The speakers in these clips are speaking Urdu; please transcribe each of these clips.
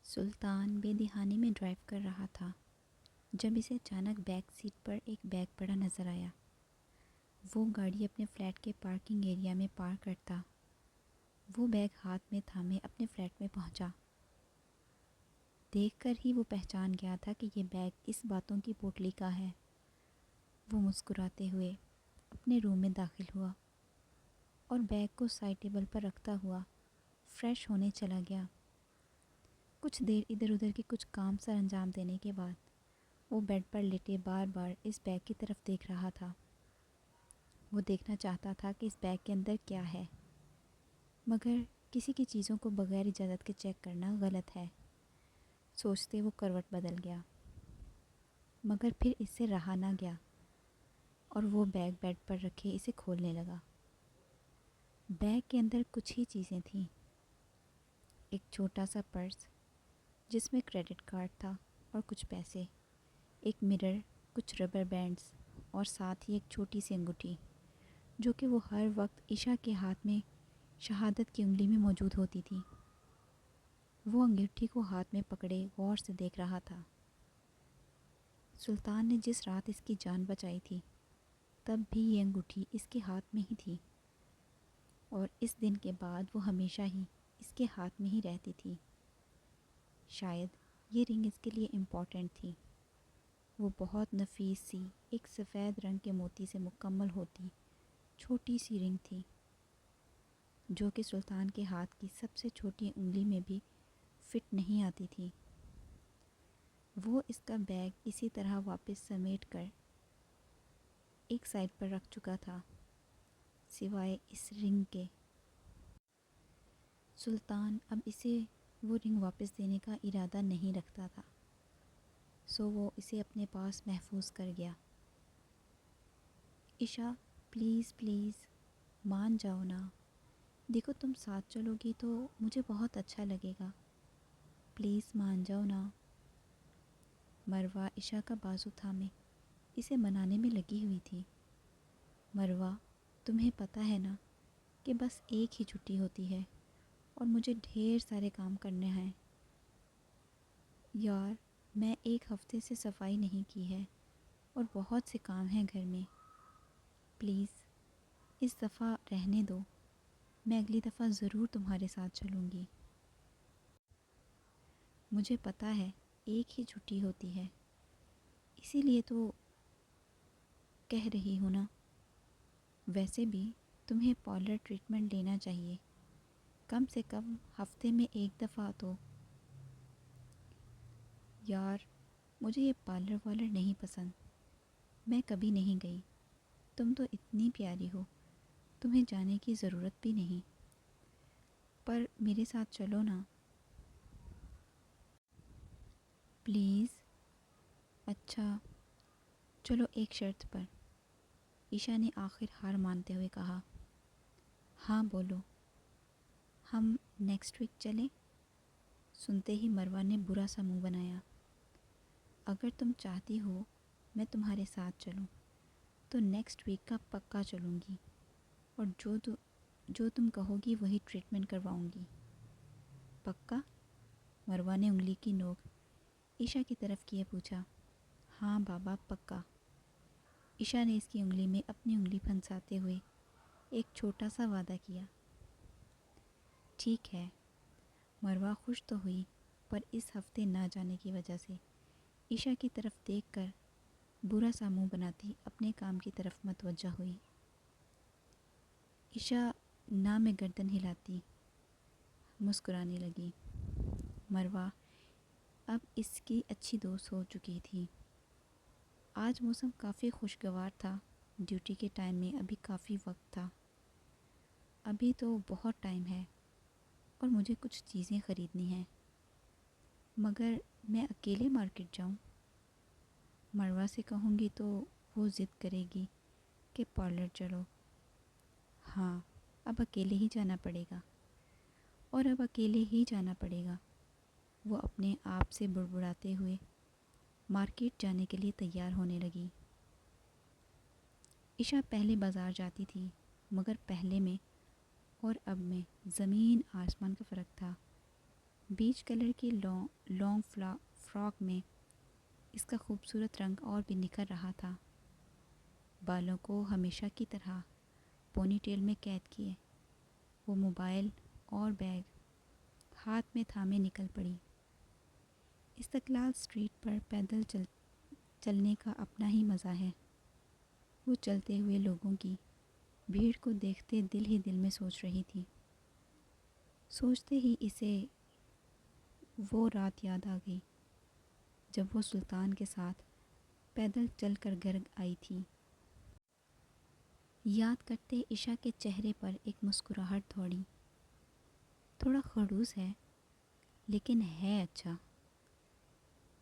سلطان بے دہانی میں ڈرائیو کر رہا تھا جب اسے اچانک بیک سیٹ پر ایک بیگ پڑا نظر آیا۔ وہ گاڑی اپنے فلیٹ کے پارکنگ ایریا میں پارک کرتا وہ بیگ ہاتھ میں تھامے اپنے فلیٹ میں پہنچا۔ دیکھ کر ہی وہ پہچان گیا تھا کہ یہ بیگ اس باتوں کی پوٹلی کا ہے۔ وہ مسکراتے ہوئے اپنے روم میں داخل ہوا اور بیگ کو سائڈ ٹیبل پر رکھتا ہوا فریش ہونے چلا گیا۔ کچھ دیر ادھر ادھر کے کچھ کام سر انجام دینے کے بعد وہ بیڈ پر لیٹے بار بار اس بیگ کی طرف دیکھ رہا تھا۔ وہ دیکھنا چاہتا تھا کہ اس بیگ کے اندر کیا ہے، مگر کسی کی چیزوں کو بغیر اجازت کے چیک کرنا غلط ہے۔ سوچتے وہ کروٹ بدل گیا، مگر پھر اس سے رہا نہ گیا اور وہ بیگ بیڈ پر رکھے اسے کھولنے لگا۔ بیگ کے اندر کچھ ہی چیزیں تھیں۔ ایک چھوٹا سا پرس جس میں کریڈٹ کارڈ تھا اور کچھ پیسے، ایک مرر، کچھ ربر بینڈز اور ساتھ ہی ایک چھوٹی سی انگوٹھی جو کہ وہ ہر وقت عشاء کے ہاتھ میں شہادت کی انگلی میں موجود ہوتی تھی۔ وہ انگوٹھی کو ہاتھ میں پکڑے غور سے دیکھ رہا تھا۔ سلطان نے جس رات اس کی جان بچائی تھی تب بھی یہ انگوٹھی اس کے ہاتھ میں ہی تھی، اور اس دن کے بعد وہ ہمیشہ ہی اس کے ہاتھ میں ہی رہتی تھی۔ شاید یہ رنگ اس کے لیے امپورٹنٹ تھی۔ وہ بہت نفیس سی ایک سفید رنگ کے موتی سے مکمل ہوتی چھوٹی سی رنگ تھی جو کہ سلطان کے ہاتھ کی سب سے چھوٹی انگلی میں بھی فٹ نہیں آتی تھی۔ وہ اس کا بیگ اسی طرح واپس سمیٹ کر ایک سائڈ پر رکھ چکا تھا سوائے اس رنگ کے۔ سلطان اب اسے وہ رنگ واپس دینے کا ارادہ نہیں رکھتا تھا، سو وہ اسے اپنے پاس محفوظ کر گیا۔ عشاء پلیز پلیز مان جاؤ نا، دیکھو تم ساتھ چلو گی تو مجھے بہت اچھا لگے گا، پلیز مان جاؤ نا۔ مروہ عشاء کا بازو تھامے اسے منانے میں لگی ہوئی تھی۔ مروہ، تمہیں پتہ ہے نا کہ بس ایک ہی چھٹی ہوتی ہے اور مجھے ڈھیر سارے کام کرنے ہیں۔ یار، میں ایک ہفتے سے صفائی نہیں کی ہے اور بہت سے کام ہیں گھر میں، پلیز اس دفعہ رہنے دو، میں اگلی دفعہ ضرور تمہارے ساتھ چلوں گی۔ مجھے پتہ ہے ایک ہی چھٹی ہوتی ہے، اسی لیے تو کہہ رہی ہوں نا۔ ویسے بھی تمہیں پارلر ٹریٹمنٹ لینا چاہیے، کم سے کم ہفتے میں ایک دفعہ تو۔ یار، مجھے یہ پارلر والر نہیں پسند، میں کبھی نہیں گئی، تم تو اتنی پیاری ہو، تمہیں جانے کی ضرورت بھی نہیں، پر میرے ساتھ چلو نا پلیز۔ اچھا چلو، ایک شرط پر، عشاء نے آخر ہار مانتے ہوئے کہا۔ ہاں بولو، ہم نیکسٹ ویک چلیں؟ سنتے ہی مروہ نے برا سا منہ بنایا۔ اگر تم چاہتی ہو میں تمہارے ساتھ چلوں تو نیکسٹ ویک کا پکا چلوں گی، اور جو تم کہو گی وہی ٹریٹمنٹ کرواؤں گی۔ پکا؟ مروہ نے انگلی کی نوک عشاء کی طرف کیے پوچھا۔ ہاں بابا پکا۔ عشاء نے اس کی انگلی میں اپنی انگلی پھنساتے ہوئے ایک چھوٹا سا وعدہ کیا۔ ٹھیک ہے۔ مروہ خوش تو ہوئی، پر اس ہفتے نہ جانے کی وجہ سے عشاء کی طرف دیکھ کر برا سا منہ بناتی اپنے کام کی طرف متوجہ ہوئی۔ عشاء نہ میں گردن ہلاتی مسکرانے لگی۔ مروہ اب اس کی اچھی دوست ہو چکی تھی۔ آج موسم کافی خوشگوار تھا، ڈیوٹی کے ٹائم میں ابھی کافی وقت تھا، ابھی تو بہت ٹائم ہے اور مجھے کچھ چیزیں خریدنی ہیں، مگر میں اکیلے مارکیٹ جاؤں؟ مروہ سے کہوں گی تو وہ ضد کرے گی کہ پارلر چلو۔ ہاں، اب اکیلے ہی جانا پڑے گا، اور اب اکیلے ہی جانا پڑے گا۔ وہ اپنے آپ سے بڑبڑاتے ہوئے مارکیٹ جانے کے لیے تیار ہونے لگی۔ عشاء پہلے بازار جاتی تھی، مگر پہلے میں اور اب میں زمین آسمان کا فرق تھا۔ بیج کلر کی لانگ فراک میں اس کا خوبصورت رنگ اور بھی نکھر رہا تھا۔ بالوں کو ہمیشہ کی طرح پونی ٹیل میں قید کیے، وہ موبائل اور بیگ ہاتھ میں تھامے نکل پڑی۔ استقلال اسٹریٹ پر پیدل چلنے کا اپنا ہی مزہ ہے۔ وہ چلتے ہوئے لوگوں کی بھیڑ کو دیکھتے دل ہی دل میں سوچ رہی تھی۔ سوچتے ہی اسے وہ رات یاد آ گئی جب وہ سلطان کے ساتھ پیدل چل کر گھر آئی تھی۔ یاد کرتے عشا کے چہرے پر ایک مسکراہٹ دوڑی۔ تھوڑا خڑوس ہے لیکن ہے اچھا،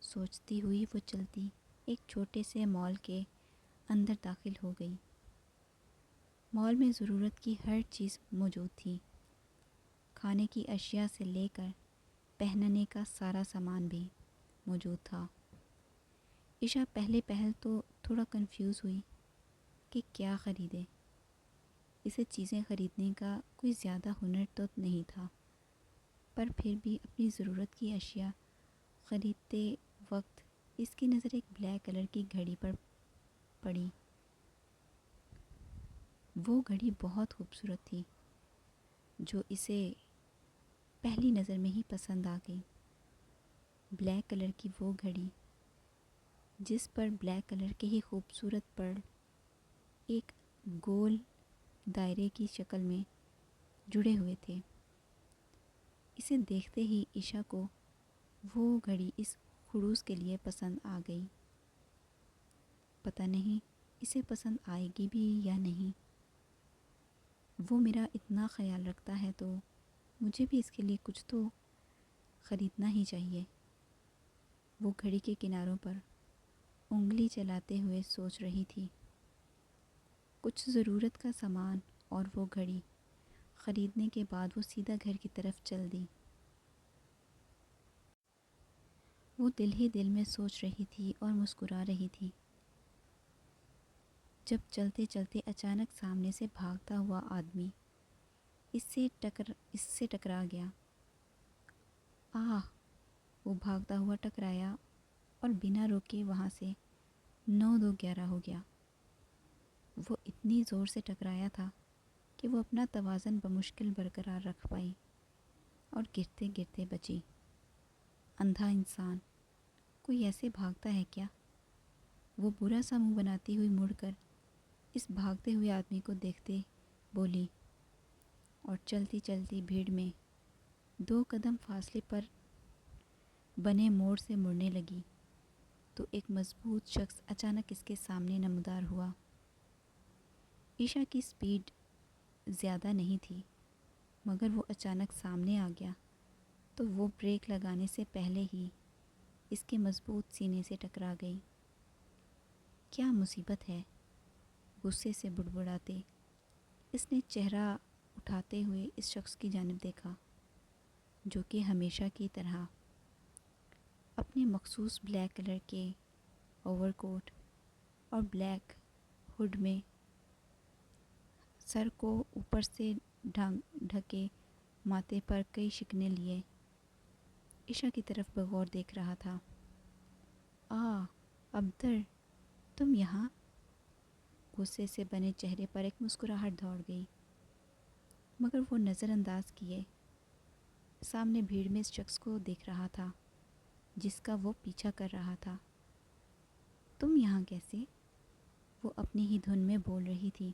سوچتی ہوئی وہ چلتی ایک چھوٹے سے مال کے اندر داخل ہو گئی۔ مال میں ضرورت کی ہر چیز موجود تھی، کھانے کی اشیاء سے لے کر پہننے کا سارا سامان بھی موجود تھا۔ عشا پہل تو تھوڑا کنفیوز ہوئی کہ کیا خریدے۔ اسے چیزیں خریدنے کا کوئی زیادہ ہنر تو نہیں تھا، پر پھر بھی اپنی ضرورت کی اشیاء خریدتے وقت اس کی نظر ایک بلیک کلر کی گھڑی پر پڑی۔ وہ گھڑی بہت خوبصورت تھی، جو اسے پہلی نظر میں ہی پسند آ گئی۔ بلیک کلر کی وہ گھڑی جس پر بلیک کلر کے ہی خوبصورت پرل ایک گول دائرے کی شکل میں جڑے ہوئے تھے۔ اسے دیکھتے ہی عشا کو وہ گھڑی اس خڑوس کے لیے پسند آ گئی۔ پتہ نہیں اسے پسند آئے گی بھی یا نہیں۔ وہ میرا اتنا خیال رکھتا ہے تو مجھے بھی اس کے لیے کچھ تو خریدنا ہی چاہیے۔ وہ گھڑی کے کناروں پر انگلی چلاتے ہوئے سوچ رہی تھی۔ کچھ ضرورت کا سامان اور وہ گھڑی خریدنے کے بعد وہ سیدھا گھر کی طرف چل دی۔ وہ دل ہی دل میں سوچ رہی تھی اور مسکرا رہی تھی جب چلتے چلتے اچانک سامنے سے بھاگتا ہوا آدمی اس سے ٹکرا گیا۔ آہ! وہ بھاگتا ہوا ٹکرایا اور بنا روکے وہاں سے 9-2-11 ہو گیا۔ وہ اتنی زور سے ٹکرایا تھا کہ وہ اپنا توازن بمشکل برقرار رکھ پائی اور گرتے گرتے بچی۔ اندھا انسان کوئی ایسے بھاگتا ہے کیا؟ وہ برا سا منہ بناتی ہوئی مڑ کر اس بھاگتے ہوئے آدمی کو دیکھتے بولی اور چلتی چلتی بھیڑ میں 2 قدم فاصلے پر بنے موڑ سے مڑنے لگی تو ایک مضبوط شخص اچانک اس کے سامنے نمودار ہوا۔ عشا کی سپیڈ زیادہ نہیں تھی، مگر وہ اچانک سامنے آ گیا تو وہ بریک لگانے سے پہلے ہی اس کے مضبوط سینے سے ٹکرا گئی۔ کیا مصیبت ہے! غصے سے بڑبڑاتے اس نے چہرہ اٹھاتے ہوئے اس شخص کی جانب دیکھا، جو کہ ہمیشہ کی طرح اپنے مخصوص بلیک کلر کے اوور کوٹ اور بلیک ہڈ میں سر کو اوپر سے ڈھکے ماتھے پر کئی شکنیں لیے عشا کی طرف بغور دیکھ رہا تھا۔ ابدر، تم یہاں؟ غصے سے بنے چہرے پر ایک مسکراہٹ دوڑ گئی، مگر وہ نظر انداز کیے سامنے بھیڑ میں اس شخص کو دیکھ رہا تھا جس کا وہ پیچھا کر رہا تھا۔ تم یہاں کیسے؟ وہ اپنی ہی دھن میں بول رہی تھی،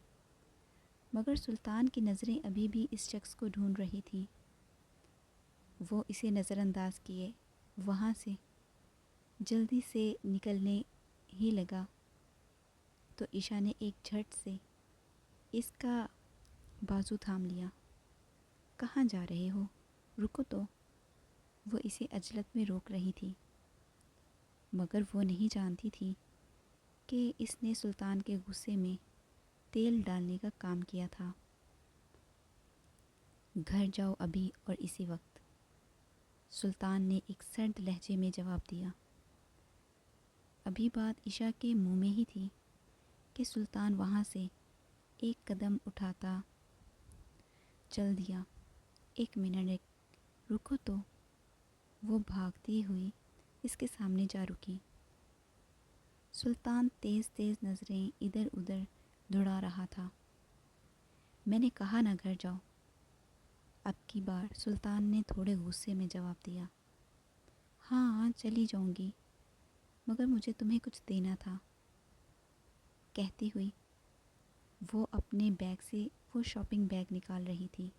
مگر سلطان کی نظریں ابھی بھی اس شخص کو ڈھونڈ رہی تھی۔ وہ اسے نظر انداز کیے وہاں سے جلدی سے نکلنے ہی لگا تو عشا نے ایک جھٹ سے اس کا بازو تھام لیا۔ کہاں جا رہے ہو؟ رکو تو۔ وہ اسے عجلت میں روک رہی تھی، مگر وہ نہیں جانتی تھی کہ اس نے سلطان کے غصے میں تیل ڈالنے کا کام کیا تھا۔ گھر جاؤ ابھی اور اسی وقت، سلطان نے ایک سرد لہجے میں جواب دیا۔ ابھی بات عشا کے منہ میں ہی تھی کہ سلطان وہاں سے ایک قدم اٹھاتا چل دیا۔ ایک منٹ رکو تو۔ وہ بھاگتی ہوئی اس کے سامنے جا رکی۔ سلطان تیز تیز نظریں ادھر ادھر دوڑا رہا تھا۔ میں نے کہا نا گھر جاؤ۔ اب کی بار سلطان نے تھوڑے غصے میں جواب دیا۔ ہاں چلی جاؤں گی، مگر مجھے تمہیں کچھ دینا تھا، کہتی ہوئی وہ اپنے بیگ سے وہ شاپنگ بیگ نکال رہی تھی۔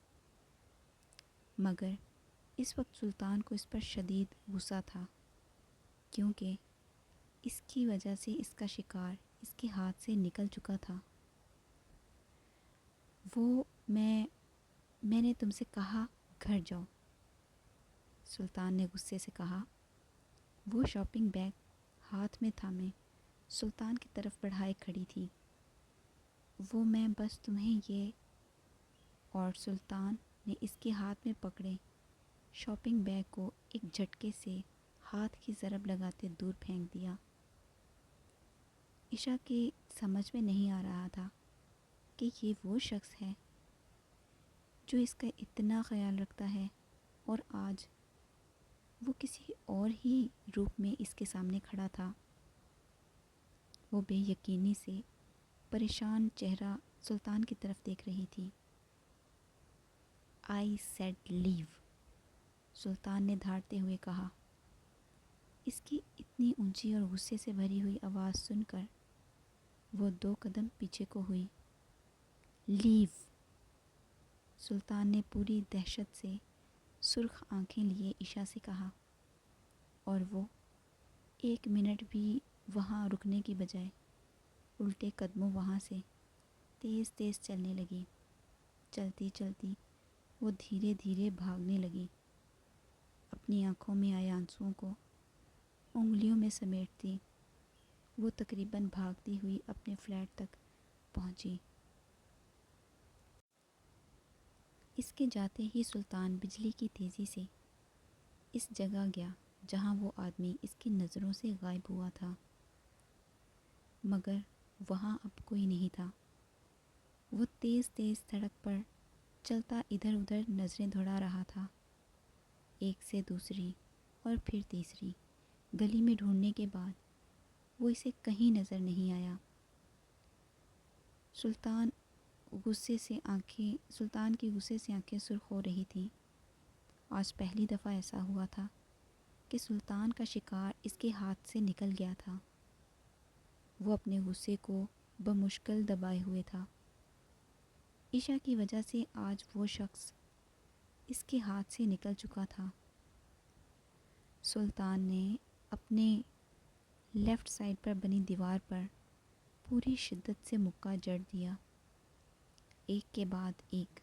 مگر اس وقت سلطان کو اس پر شدید غصہ تھا، کیونکہ اس کی وجہ سے اس کا شکار اس کے ہاتھ سے نکل چکا تھا۔ میں نے تم سے کہا گھر جاؤ، سلطان نے غصے سے کہا۔ وہ شاپنگ بیگ ہاتھ میں تھامے سلطان کی طرف بڑھائے کھڑی تھی۔ وہ میں بس تمہیں یہ، اور سلطان نے اس کے ہاتھ میں پکڑے شاپنگ بیگ کو ایک جھٹکے سے ہاتھ کی ضرب لگاتے دور پھینک دیا۔ عشا کی سمجھ میں نہیں آ رہا تھا کہ یہ وہ شخص ہے جو اس کا اتنا خیال رکھتا ہے، اور آج وہ کسی اور ہی روپ میں اس کے سامنے کھڑا تھا۔ وہ بے یقینی سے پریشان چہرہ سلطان کی طرف دیکھ رہی تھی۔ آئی سیڈ لیو، سلطان نے دھاڑتے ہوئے کہا۔ اس کی اتنی اونچی اور غصے سے بھری ہوئی آواز سن کر وہ 2 قدم پیچھے کو ہوئی۔ لیو، سلطان نے پوری دہشت سے سرخ آنکھیں لیے عشا سے کہا، اور وہ 1 منٹ بھی وہاں رکنے کی بجائے الٹے قدموں وہاں سے تیز تیز چلنے لگی۔ چلتی چلتی وہ دھیرے دھیرے بھاگنے لگی، اپنی آنکھوں میں آئے آنسوؤں کو انگلیوں میں سمیٹتی وہ تقریباً بھاگتی ہوئی اپنے فلیٹ تک پہنچی۔ اس کے جاتے ہی سلطان بجلی کی تیزی سے اس جگہ گیا جہاں وہ آدمی اس کی نظروں سے غائب ہوا تھا، مگر وہاں اب کوئی نہیں تھا۔ وہ تیز تیز سڑک پر چلتا ادھر ادھر نظریں دوڑا رہا تھا، ایک سے دوسری اور پھر تیسری گلی میں ڈھونڈنے کے بعد وہ اسے کہیں نظر نہیں آیا۔ سلطان کی غصے سے آنکھیں سرخ ہو رہی تھیں۔ آج پہلی دفعہ ایسا ہوا تھا کہ سلطان کا شکار اس کے ہاتھ سے نکل گیا تھا۔ وہ اپنے غصے کو بمشکل دبائے ہوئے تھا۔ عشا کی وجہ سے آج وہ شخص اس کے ہاتھ سے نکل چکا تھا۔ سلطان نے اپنے لیفٹ سائڈ پر بنی دیوار پر پوری شدت سے مکہ جڑ دیا۔ ایک کے بعد ایک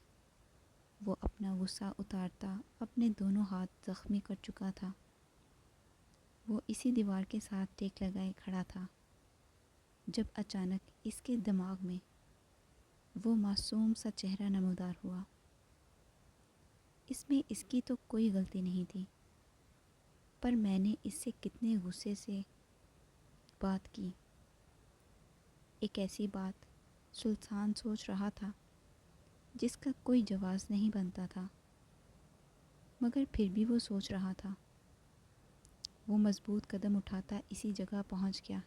وہ اپنا غصہ اتارتا اپنے دونوں ہاتھ زخمی کر چکا تھا۔ وہ اسی دیوار کے ساتھ ٹیک لگائے کھڑا تھا جب اچانک اس کے دماغ میں وہ معصوم سا چہرہ نمودار ہوا۔ اس میں اس کی تو کوئی غلطی نہیں تھی، پر میں نے اس سے کتنے غصے سے بات کی۔ ایک ایسی بات سلطان سوچ رہا تھا جس کا کوئی جواز نہیں بنتا تھا، مگر پھر بھی وہ سوچ رہا تھا۔ وہ مضبوط قدم اٹھاتا اسی جگہ پہنچ گیا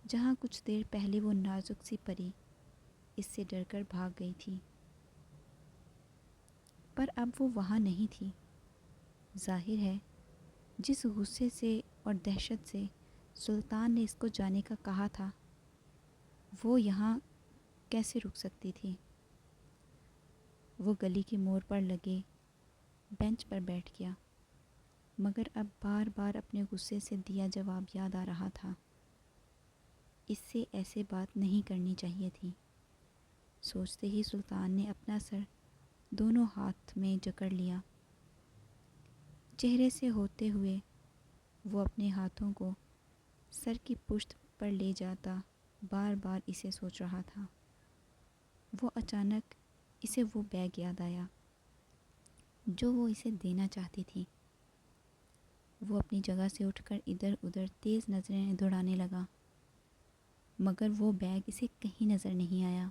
جہاں کچھ دیر پہلے وہ نازک سی پری اس سے ڈر کر بھاگ گئی تھی، پر اب وہ وہاں نہیں تھی۔ ظاہر ہے جس غصے سے اور دہشت سے سلطان نے اس کو جانے کا کہا تھا، وہ یہاں کیسے رک سکتی تھی۔ وہ گلی کے موڑ پر لگے بینچ پر بیٹھ گیا، مگر اب بار بار اپنے غصے سے دیا جواب یاد آ رہا تھا۔ اس سے ایسے بات نہیں کرنی چاہیے تھی۔ سوچتے ہی سلطان نے اپنا سر دونوں ہاتھ میں جکڑ لیا۔ چہرے سے ہوتے ہوئے وہ اپنے ہاتھوں کو سر کی پشت پر لے جاتا بار بار اسے سوچ رہا تھا۔ وہ اچانک اسے وہ بیگ یاد آیا جو وہ اسے دینا چاہتی تھی۔ وہ اپنی جگہ سے اٹھ کر ادھر ادھر تیز نظریں دوڑانے لگا، مگر وہ بیگ اسے کہیں نظر نہیں آیا۔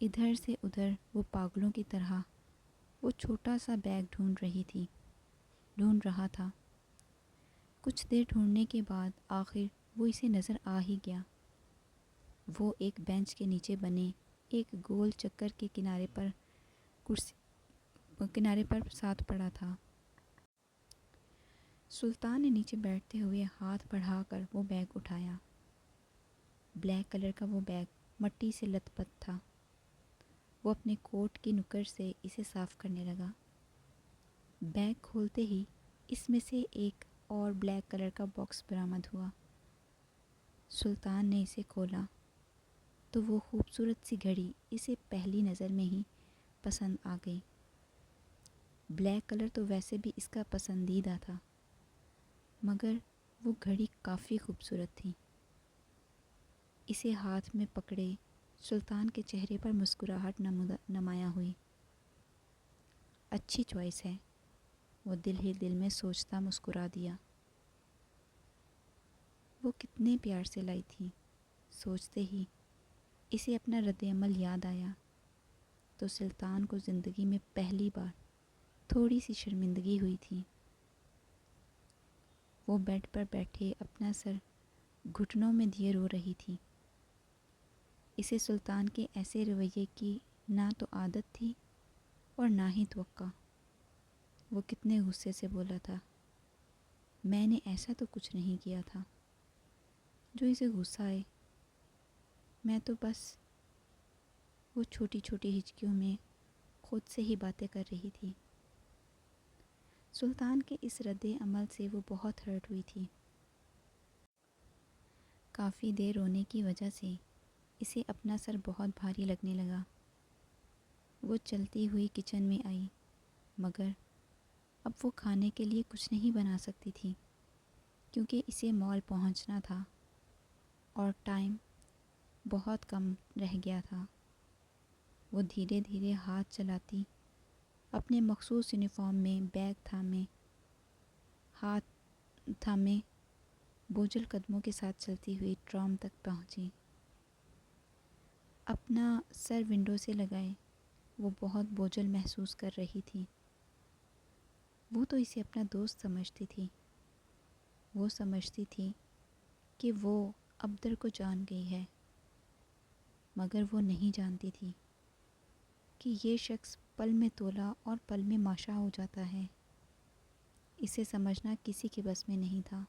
ادھر سے ادھر وہ پاگلوں کی طرح وہ چھوٹا سا بیگ ڈھونڈ رہی تھی، ڈھونڈ رہا تھا۔ کچھ دیر ڈھونڈنے کے بعد آخر وہ اسے نظر آ ہی گیا۔ وہ ایک بینچ کے نیچے بنے ایک گول چکر کے کنارے پر ساتھ پڑا تھا۔ سلطان نے نیچے بیٹھتے ہوئے ہاتھ بڑھا کر وہ بیگ اٹھایا۔ بلیک کلر کا وہ بیگ مٹی سے لت پت تھا۔ وہ اپنے کوٹ کی نکر سے اسے صاف کرنے لگا۔ بیگ کھولتے ہی اس میں سے ایک اور بلیک کلر کا باکس برآمد ہوا۔ سلطان نے اسے کھولا تو وہ خوبصورت سی گھڑی اسے پہلی نظر میں ہی پسند آ گئی۔ بلیک کلر تو ویسے بھی اس کا پسندیدہ تھا، مگر وہ گھڑی کافی خوبصورت تھی۔ اسے ہاتھ میں پکڑے سلطان کے چہرے پر مسکراہٹ نمایاں ہوئی۔ اچھی چوائس ہے، وہ دل ہی دل میں سوچتا مسکرا دیا۔ وہ کتنے پیار سے لائی تھی، سوچتے ہی اسے اپنا رد عمل یاد آیا تو سلطان کو زندگی میں پہلی بار تھوڑی سی شرمندگی ہوئی تھی۔ وہ بیڈ پر بیٹھے اپنا سر گھٹنوں میں دیے رو رہی تھی۔ اسے سلطان کے ایسے رویے کی نہ تو عادت تھی اور نہ ہی توقع۔ وہ کتنے غصے سے بولا تھا، میں نے ایسا تو کچھ نہیں کیا تھا جو اسے غصہ آئے، میں تو بس… وہ چھوٹی چھوٹی ہچکیوں میں خود سے ہی باتیں کر رہی تھی۔ سلطان کے اس رد عمل سے وہ بہت ہرٹ ہوئی تھی۔ کافی دیر رونے کی وجہ سے اسے اپنا سر بہت بھاری لگنے لگا۔ وہ چلتی ہوئی کچن میں آئی، مگر اب وہ کھانے کے لیے کچھ نہیں بنا سکتی تھی کیونکہ اسے مال پہنچنا تھا اور ٹائم بہت کم رہ گیا تھا۔ وہ دھیرے دھیرے ہاتھ چلاتی اپنے مخصوص یونیفارم میں بیگ ہاتھ تھامے بوجھل قدموں کے ساتھ چلتی ہوئی ٹرام تک پہنچی۔ اپنا سر ونڈو سے لگائے وہ بہت بوجھل محسوس کر رہی تھی۔ وہ تو اسے اپنا دوست سمجھتی تھی۔ وہ سمجھتی تھی کہ وہ ابدر کو جان گئی ہے، مگر وہ نہیں جانتی تھی کہ یہ شخص پل میں تولا اور پل میں ماشا ہو جاتا ہے۔ اسے سمجھنا کسی کے بس میں نہیں تھا۔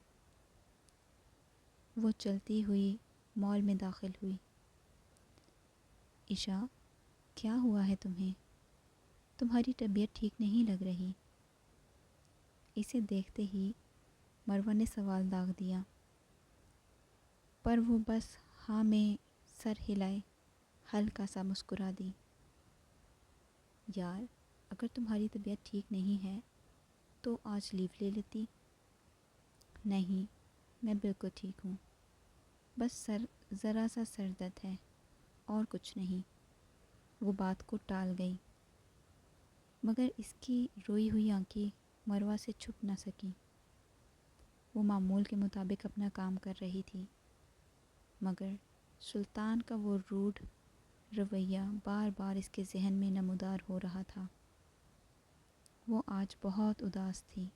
وہ چلتی ہوئی مال میں داخل ہوئی۔ عشاء، کیا ہوا ہے تمہیں؟ تمہاری طبیعت ٹھیک نہیں لگ رہی۔ اسے دیکھتے ہی مروہ نے سوال داغ دیا، پر وہ بس ہاں میں سر ہلائے ہلکا سا مسکرا دی۔ یار، اگر تمہاری طبیعت ٹھیک نہیں ہے تو آج لیو لے لیتی۔ نہیں، میں بالکل ٹھیک ہوں، بس ذرا سا سر درد ہے اور کچھ نہیں۔ وہ بات کو ٹال گئی، مگر اس کی روئی ہوئی آنکھیں مروہ سے چھپ نہ سکیں۔ وہ معمول کے مطابق اپنا کام کر رہی تھی، مگر سلطان کا وہ روڈ رویہ بار بار اس کے ذہن میں نمودار ہو رہا تھا۔ وہ آج بہت اداس تھی۔